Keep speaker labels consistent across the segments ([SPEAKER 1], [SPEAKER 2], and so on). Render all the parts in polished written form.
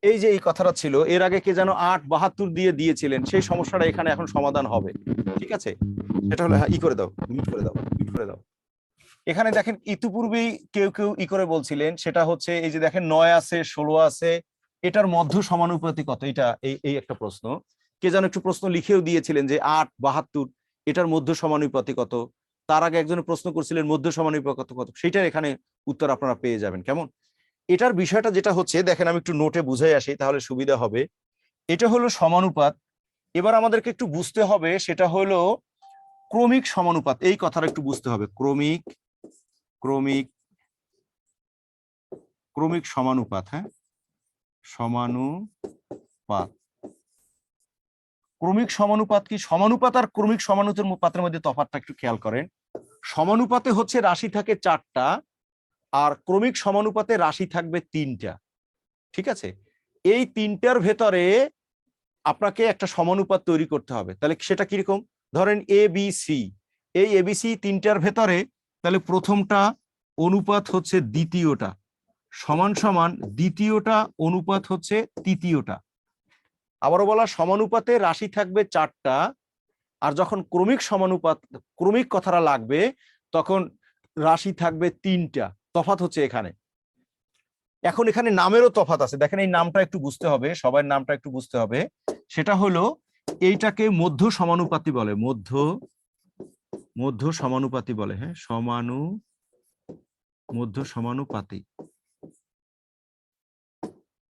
[SPEAKER 1] এই যে এই কথাটা ছিল, এর আগে কে যেন 872 দিয়ে দিয়েছিলেন, সেই সমস্যাটা এখানে এখন সমাধান হবে। ঠিক আছে, সেটা হলো, ই করে দাও, মিউট করে দাও, মিউট করে দাও। এখানে দেখেন ইতিপূর্বেই কেউ কেউ ই করে বলছিলেন, সেটা হচ্ছে এই যে দেখেন 9 আছে, 16 আছে, এটার মধ্য সমানুপাতি কত, এটা এই এই একটা প্রশ্ন। কে যেন একটু প্রশ্ন লিখেও দিয়েছিলেন যে 872 এটার মধ্য সমানুপাতি কত। তার আগে একজন প্রশ্ন করছিলেন মধ্য সমানুপাতি কত কত, সেটার এখানে উত্তর আপনারা পেয়ে যাবেন। কেমন? এটার বিষয়টা যেটা হচ্ছে, দেখেন আমি একটু নোটে বুঝাই আসি তাহলে সুবিধা হবে। এটা হলো সমানুপাত। এবার আমাদেরকে একটু বুঝতে হবে, সেটা হলো ক্রমিক সমানুপাত। এই কথাটা একটু বুঝতে হবে, ক্রমিক ক্রমিক ক্রমিক সমানুপাত। হ্যাঁ, সমানুপাত। ক্রমিক সমানুপাত কি? সমানুপাত আর ক্রমিক সমানুপাতের মধ্যে তফাৎটা একটু খেয়াল করেন। সমানুপাতে হচ্ছে রাশি থাকে 4টা, আর ক্রমিক সমানুপাতে রাশি থাকবে 3টা। ঠিক আছে, এই 3টার ভেতরে আপনাকে একটা সমানুপাত তৈরি করতে হবে। তাহলে সেটা কিরকম? ধরেন এ বি সি, এই এবিসি 3টার ভেতরে, তাহলে প্রথমটা অনুপাত হচ্ছে দ্বিতীয়টা, সমান সমান দ্বিতীয়টা অনুপাত হচ্ছে তৃতীয়টা। আবারও বলা, সমানুপাতে রাশি থাকবে 4টা, আর যখন ক্রমিক সমানুপাত, ক্রমিক কথাটা লাগবে, তখন রাশি থাকবে 3টা। তফাৎ হচ্ছে এখানে। এখন এখানে নামেরও তফাৎ আছে, দেখেন এই নামটা একটু বুঝতে হবে, সবার নামটা একটু বুঝতে হবে। সেটা হলো, এইটাকে মধ্য সমানুপাতি বলে, মধ্য সমানুপাতি বলে। হ্যাঁ, মধ্য সমানুপাতি।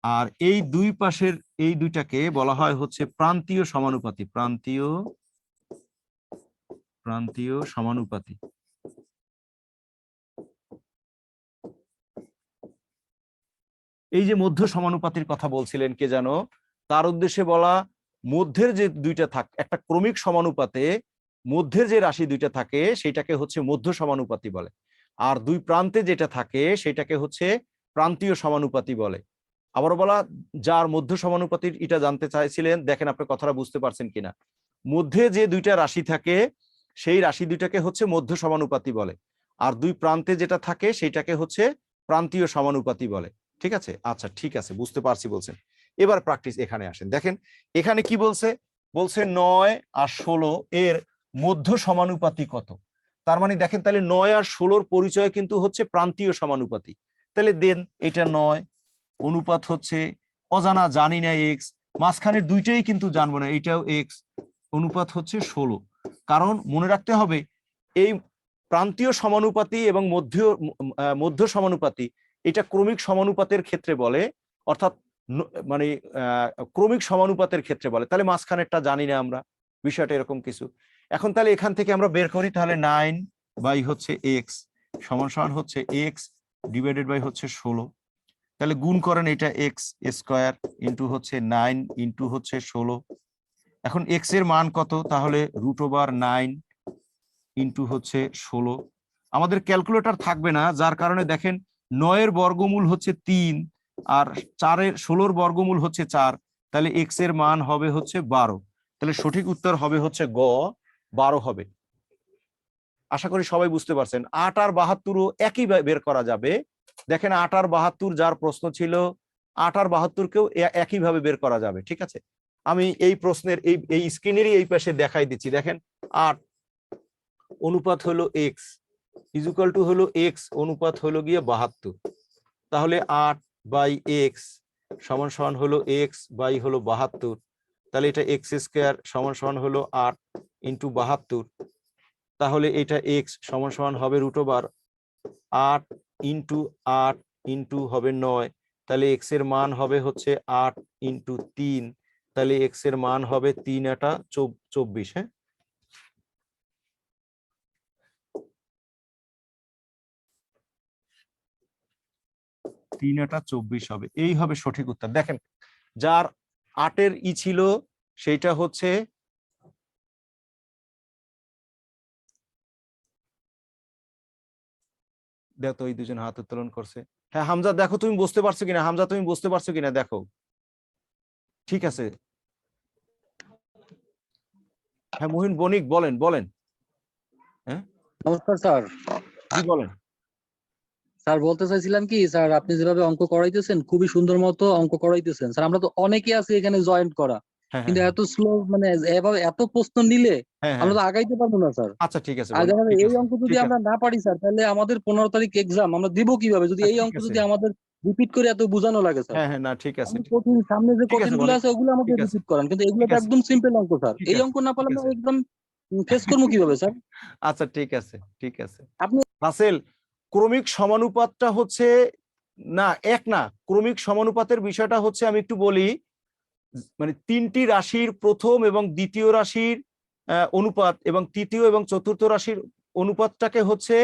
[SPEAKER 1] আর এই দুই পাশের এই দুইটাকে বলা হয় হচ্ছে প্রান্তীয় সমানুপাতি, প্রান্তীয় সমানুপাতি। এই যে মধ্য সমানুপাতির কথা বলছিলেন কে যেন, তার উদ্দেশ্যে বলা, মধ্যের যে দুইটা একটা ক্রমিক সমানুপাতে মধ্যের যে রাশি দুইটা থাকে সেটাকে হচ্ছে মধ্য সমানুপাতি বলে, আর দুই প্রান্তে যেটা থাকে সেটাকে হচ্ছে প্রান্তীয় সমানুপাতি বলে। আবার বলা, যার মধ্য সমানুপাতির এটা জানতে চাইছিলেন, দেখেন আপনি কথাটা বুঝতে পারছেন কিনা। মধ্যে যে দুইটা রাশি থাকে সেই রাশি দুইটাকে হচ্ছে মধ্য সমানুপাতি বলে, আর দুই প্রান্তে যেটা থাকে সেটাকে হচ্ছে প্রান্তীয় সমানুপাতি বলে। ঠিক আছে, আচ্ছা ঠিক আছে, বুঝতে পারছি বলছেন। এবার প্র্যাকটিস এখানে আসেন। দেখেন এখানে কি বলছে, বলছে 9 আর 16 এর মধ্য সমানুপাতি কত। তার মানে দেখেন, তাহলে 9 আর 16-র পরিচয় কিন্তু হচ্ছে প্রান্তীয় সমানুপাতি। তাহলে দেন, এটা 9 অনুপাত হচ্ছে অজানা, জানি না এক্স, মাঝখানের দুইটাই কিন্তু জানবো না, এটাও এক্স, অনুপাত হচ্ছে 16। কারণ মনে রাখতে হবে, এই প্রান্তীয় সমানুপাতি এবং মধ্য সমানুপাতি, এটা ক্রমিক সমানুপাতের ক্ষেত্রে বলে, অর্থাৎ মানে ক্রমিক সমানুপাতের ক্ষেত্রে বলে। তাহলে মাঝখানেরটা জানি না আমরা, বিষয়টা এরকম কিছু। এখন তাহলে এখান থেকে আমরা বের করি, তাহলে 9 বাই হচ্ছে এক্স সমান সমান হচ্ছে এক্স ডিভাইডেড বাই হচ্ছে 16। তাহলে গুণ করেন, এটা এক্স স্কোয়ার ইন্টু হচ্ছে 9 ইন্টু হচ্ছে 16। এখন এক্স এর মান কত, তাহলে √9 ইন্টু হচ্ছে 16। আমাদের ক্যালকুলেটর থাকবে না, যার কারণে দেখেন 9-এর বর্গমূল হচ্ছে 3, আর 16-এর বর্গমূল হচ্ছে 4, তাহলে এক্স এর মান হবে হচ্ছে 12। তাহলে সঠিক উত্তর হবে হচ্ছে গ, 12 হবে। আশা করি সবাই বুঝতে পারছেন। 8 আর 72ও একই বের করা যাবে। দেখেন 8 আর 72, যার প্রশ্ন ছিল 8 আর 72কেও একইভাবে বের করা যাবে। ঠিক আছে, আমি এই প্রশ্নের এই স্ক্রিনেরই এই পাশে দেখাই দিচ্ছি। দেখেন 8 অনুপাত হলো এক্স ইজুকাল টু হলো এক্স অনুপাত হলো গিয়ে 72। তাহলে 8 বাই এক্স সমান সমান হলো এক্স বাই হলো 72। তাহলে এটা এক্স স্কোয়ার সমান সমান হলো 8 ইন্টু 72। তাহলে এটা এক্স সমান সমান হবে √8 ইন্টু 8 ইন্টু হবে 9। তাহলে এক্স এর মান হবে হচ্ছে 8 ইন্টু 3। তাহলে এক্স এর মান হবে 3 × 24। হ্যাঁ, 3 × 24 হবে, এই হবে সঠিক উত্তর। দেখেন, যার 8-এর ই ছিল সেইটা হচ্ছে, দেখো এই দুজন হাত উত্তোলন করছে। হ্যাঁ হামজা, দেখো তুমি বুঝতে পারছো কিনা, হামজা তুমি বুঝতে পারছো কিনা দেখো। ঠিক আছে, হ্যাঁ মহিন বণিক বলেন বলেন। হ্যাঁ
[SPEAKER 2] নমস্কার স্যার।
[SPEAKER 1] জি বলেন।
[SPEAKER 2] স্যার বলতে চাইছিলাম কি স্যার, আপনি যেভাবে অঙ্ক করাইতেছেন খুবই সুন্দর মতো অঙ্ক করাইতেছেন স্যার। আমরা তো অনেকে আছি এখানে জয়েন্ট করা,
[SPEAKER 1] হ্যাঁ
[SPEAKER 2] কিন্তু
[SPEAKER 1] হ্যাঁ
[SPEAKER 2] এত স্লো মানে এভাবে এত প্রশ্ন নিলে
[SPEAKER 1] হ্যাঁ
[SPEAKER 2] আমরা
[SPEAKER 1] হ্যাঁ,
[SPEAKER 2] তো আগাইতে পারবো না স্যার।
[SPEAKER 1] আচ্ছা ঠিক আছে
[SPEAKER 2] আর
[SPEAKER 1] বলুন,
[SPEAKER 2] দেখেন
[SPEAKER 1] ঠিক
[SPEAKER 2] এই
[SPEAKER 1] আছে
[SPEAKER 2] অঙ্ক যদি
[SPEAKER 1] ঠিক
[SPEAKER 2] আমরা
[SPEAKER 1] আছে,
[SPEAKER 2] না পারি স্যার, তাহলে আমাদের 15 তারিখ এক্সাম আমরা দিব কিভাবে যদি এই
[SPEAKER 1] ঠিক
[SPEAKER 2] অঙ্ক
[SPEAKER 1] আছে,
[SPEAKER 2] যদি আমাদের রিপিট করে এত বোঝানো লাগে স্যার?
[SPEAKER 1] হ্যাঁ হ্যাঁ, না ঠিক আছে,
[SPEAKER 2] আপনি কঠিন সামনে যে
[SPEAKER 1] ঠিক
[SPEAKER 2] কঠিন
[SPEAKER 1] আছে
[SPEAKER 2] গুলো
[SPEAKER 1] বলেন,
[SPEAKER 2] আছে ওগুলো আমাদের
[SPEAKER 1] ঠিক আছে,
[SPEAKER 2] রিপিট করান, কিন্তু এগুলো
[SPEAKER 1] ঠিক
[SPEAKER 2] তো
[SPEAKER 1] আছে,
[SPEAKER 2] একদম সিম্পল অঙ্ক স্যার।
[SPEAKER 1] ঠিক
[SPEAKER 2] এই
[SPEAKER 1] আছে,
[SPEAKER 2] অঙ্ক না
[SPEAKER 1] ঠিক
[SPEAKER 2] পারলে
[SPEAKER 1] আছে,
[SPEAKER 2] আমরা একদম ফেস করবো কিভাবে স্যার?
[SPEAKER 1] আচ্ছা ঠিক আছে, ঠিক আছে।
[SPEAKER 2] আপনি
[SPEAKER 1] রাসেল, ক্রমিক সমানুপাতটা হচ্ছে না, এক না, ক্রমিক সমানুপাতের বিষয়টা হচ্ছে, আমি একটু বলি, মানে তিনটি রাশির প্রথম এবং দ্বিতীয় রাশির অনুপাত এবং তৃতীয় এবং চতুর্থ রাশির অনুপাতটাকে হচ্ছে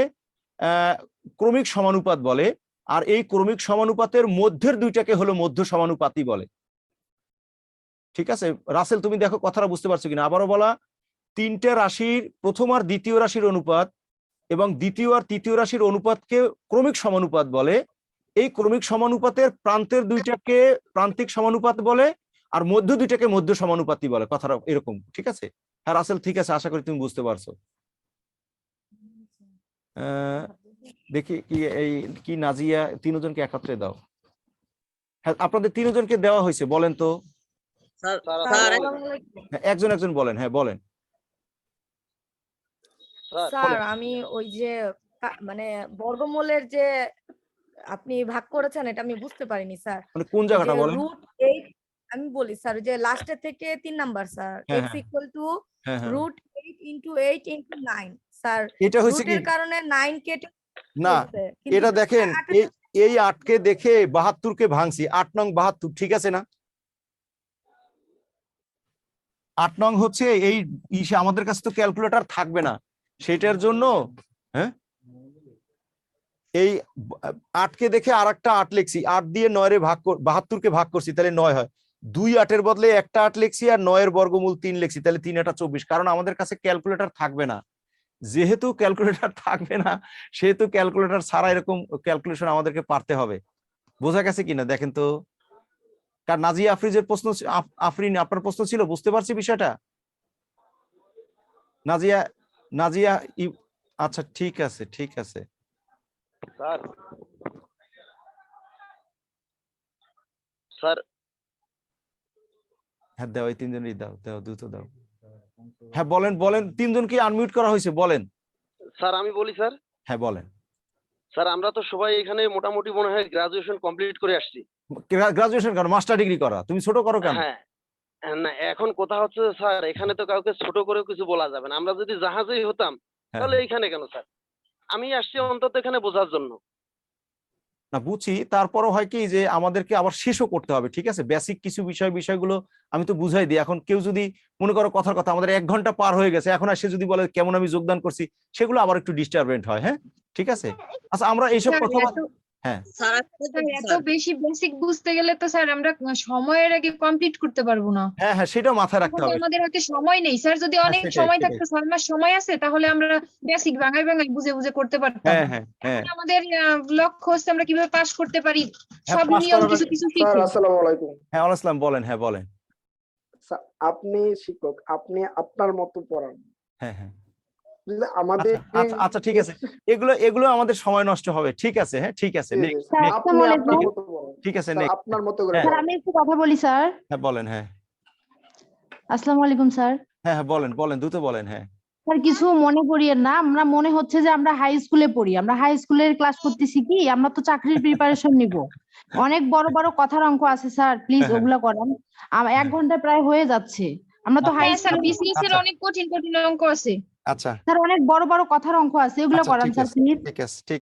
[SPEAKER 1] ক্রমিক সমানুপাত বলে। আর এই ক্রমিক সমানুপাতের মধ্যের দুইটাকে হলো মধ্য সমানুপাতই বলে। ঠিক আছে রাসেল, তুমি দেখো কথাটা বুঝতে পারছো কিনা, আবারও বলা, তিনটে রাশির প্রথম আর দ্বিতীয় রাশির অনুপাত এবং দ্বিতীয় আর তৃতীয় রাশির অনুপাতকে ক্রমিক সমানুপাত বলে। এই ক্রমিক সমানুপাতের প্রান্তের দুইটাকে প্রান্তিক সমানুপাত বলে, আর মধ্য দুইটাকে মধ্য সমানুপাতই বলে। কথাটা এরকম, ঠিক আছে? হ্যাঁ রাসেল, ঠিক আছে, আশা করি তুমি বুঝতে পারছো। দেখি কি এই কি নাজিয়া তিনজনকে একত্রে দাও। হ্যাঁ আপনাদের তিনজনকে দেওয়া হয়েছে, বলেন তো। হ্যাঁ, একজন একজন বলেন, হ্যাঁ বলেন।
[SPEAKER 3] স্যার আমি ওই যে মানে বর্গমূলের যে আপনি ভাগ করেছেন এটা আমি বুঝতে পারিনি স্যার।
[SPEAKER 1] মানে কোন
[SPEAKER 3] ওই
[SPEAKER 1] জায়গাটা
[SPEAKER 3] যে
[SPEAKER 1] বলেন?
[SPEAKER 3] √8, আমি বলি স্যার, ওই যে লাস্টের থেকে 3 নাম্বার স্যার,
[SPEAKER 1] হ্যাঁ
[SPEAKER 3] x
[SPEAKER 1] হ্যাঁ
[SPEAKER 3] ইকুয়াল টু
[SPEAKER 1] হ্যাঁ হ্যাঁ,
[SPEAKER 3] √8 ইনটু 8 ইনটু 9 স্যার।
[SPEAKER 1] এটা হয়েছে কি
[SPEAKER 3] রুটের কারণে 9 কেটে
[SPEAKER 1] না,
[SPEAKER 3] গেছে, কিন্তু
[SPEAKER 1] এটা দেখেন,
[SPEAKER 3] আটের
[SPEAKER 1] এই 8কে দেখে 72কে ভাঙছি, 8 নং 72, ঠিক আছে না? 8 নং হচ্ছে এই আমাদের কাছে তো ক্যালকুলেটর থাকবে না, সেটার জন্য হ্যাঁ এই 8কে দেখে আর একটা 8 লিখছি, 8 দিয়ে 9 রে ভাগ 72কে ভাগ করছি, তাহলে 9 হয়। 2 8-এর বদলে একটা 8 লিখছি আর 9-এর বর্গমূল 3 লিখছি, তাহলে 3 8 24। কারণ আমাদের কাছে ক্যালকুলেটর থাকবে না, যেহেতু ক্যালকুলেটর থাকবে না সেহেতু ক্যালকুলেটর ছাড়া এরকম ক্যালকুলেশন আমাদেরকে পারতে হবে। বোঝা গেছে কিনা দেখেন তো। কার নাজিয়া আফরিজের প্রশ্ন, আফরিন আপনার প্রশ্ন ছিল, বুঝতে পারছি বিষয়টা। নাজিয়া, নাজিয়া আচ্ছা ঠিক আছে, ঠিক আছে।
[SPEAKER 4] স্যার স্যার
[SPEAKER 1] হ্যাঁ দাও, এই তিনজনই দাও, দাও দ্রুত দাও। হ্যাঁ বলেন, বলেন, তিনজনকে আনমিউট করা হয়েছে, বলেন।
[SPEAKER 4] স্যার আমি বলি স্যার।
[SPEAKER 1] হ্যাঁ বলেন।
[SPEAKER 4] স্যার আমরা তো সবাই এখানে মোটামুটি মনে হয় গ্রাজুয়েশন কমপ্লিট করে আসছি।
[SPEAKER 1] গ্রাজুয়েশন করো, মাস্টার ডিগ্রি করা, তুমি ছোট করো কেন?
[SPEAKER 4] হ্যাঁ, না এখন কথা হচ্ছে স্যার, এখানে তো কাউকে ছোট করেও কিছু বলা যাবে না। আমরা যদি জাহাজেই হতাম
[SPEAKER 1] হ্যাঁ
[SPEAKER 4] তাহলে এইখানে কেন স্যার? আমি আসছি অন্তত এখানে বোঝার জন্য।
[SPEAKER 1] না বুঝি, তারপরও হয় কি যে আমাদেরকে আবার শেষও করতে হবে, ঠিক আছে? বেসিক কিছু বিষয়গুলো আমি তো বুঝাই দিই। এখন কেউ যদি মনে করো কথার কথা আমাদের 1 ঘন্টা পার হয়ে গেছে, এখন আর সে যদি বলে কেমন আমি যোগদান করছি, সেগুলো আবার একটু ডিস্টারবেন্ট হয়। হ্যাঁ ঠিক আছে, আচ্ছা আমরা এইসব কথা হ্যাঁ
[SPEAKER 5] স্যার এত বেশি বেসিক বুঝতে গেলে তো স্যার আমরা সময়ের আগে কমপ্লিট করতে পারবো না।
[SPEAKER 1] হ্যাঁ হ্যাঁ, সেটাও মাথায় রাখতে
[SPEAKER 5] এখন তো
[SPEAKER 1] হবে।
[SPEAKER 5] আমাদের হাতে সময় নেই স্যার, যদি অনেক
[SPEAKER 1] সেটাই,
[SPEAKER 5] সময়
[SPEAKER 1] সেটাই।
[SPEAKER 5] থাকতো, 6 মাস সময় আছে, তাহলে আমরা বেসিক ভাঙাই ভাঙাই বুঝে বুঝে করতে পারতাম।
[SPEAKER 1] হ্যাঁ হ্যাঁ হ্যাঁ
[SPEAKER 5] এখন আমাদের লক্ষ্য হচ্ছে আমরা কিভাবে পাস করতে পারি,
[SPEAKER 1] হ্যাঁ,
[SPEAKER 5] সব
[SPEAKER 1] পাস
[SPEAKER 5] নিয়ম
[SPEAKER 1] করার
[SPEAKER 5] কিছু
[SPEAKER 1] আগে-
[SPEAKER 5] কিছু
[SPEAKER 6] স্যার
[SPEAKER 5] শিখে।
[SPEAKER 6] আসসালামু আলাইকুম।
[SPEAKER 1] হ্যাঁ ওয়ালাইকুম আসসালাম, বলেন, হ্যাঁ বলেন।
[SPEAKER 6] স্যার, আপনি শিক্ষক, আপনি আপনার মতো পড়ান।
[SPEAKER 1] হ্যাঁ হ্যাঁ,
[SPEAKER 6] বুঝলে, আমাদের
[SPEAKER 1] আচ্ছা আচ্ছা ঠিক আছে, এগুলো আমাদের সময় নষ্ট হবে, ঠিক আছে, হ্যাঁ ঠিক আছে,
[SPEAKER 6] জি, জি,
[SPEAKER 1] next,
[SPEAKER 6] স্যার,
[SPEAKER 1] next,
[SPEAKER 6] আপনি আপনার মতো পড়ান।
[SPEAKER 1] ঠিক আছে,
[SPEAKER 6] স্যার,
[SPEAKER 1] next,
[SPEAKER 6] আপনার মতো করে
[SPEAKER 1] হ্যাঁ।
[SPEAKER 7] স্যার
[SPEAKER 6] পড়ান।
[SPEAKER 7] আমি একটু কথা বলি স্যার।
[SPEAKER 1] হ্যাঁ বলেন, হ্যাঁ
[SPEAKER 7] আসসালামু আলাইকুম স্যার।
[SPEAKER 1] হ্যাঁ হ্যাঁ বলেন, বলেন দ্রুত বলেন, হ্যাঁ।
[SPEAKER 7] স্যার কিছু মনে করিয়েন না, আমরা মনে হচ্ছে যে আমরা হাই স্কুলে পড়ি, আমরা হাই স্কুলের ক্লাস করতেছি কি, আমরা তো চাকরির প্রিপারেশন নিব। অনেক বড় বড় কথার অঙ্ক আছে স্যার, প্লিজ
[SPEAKER 1] হ্যাঁ,
[SPEAKER 7] ওগুলা করান। 1 ঘন্টা প্রায় হয়ে যাচ্ছে, আমরা তো হাই
[SPEAKER 5] হ্যাঁ স্যার,
[SPEAKER 7] স্কুলে।
[SPEAKER 5] বিসিএস এর
[SPEAKER 1] আচ্ছা।
[SPEAKER 5] অনেক কঠিন কঠিন অঙ্ক আছে।
[SPEAKER 1] আচ্ছা
[SPEAKER 7] স্যার অনেক বড় বড় কথার অঙ্ক আছে, এগুলো
[SPEAKER 1] আচ্ছা
[SPEAKER 7] করান
[SPEAKER 1] ঠিক
[SPEAKER 7] স্যার
[SPEAKER 1] আছে,
[SPEAKER 7] প্লিজ।
[SPEAKER 1] ঠিক আছে, ঠিক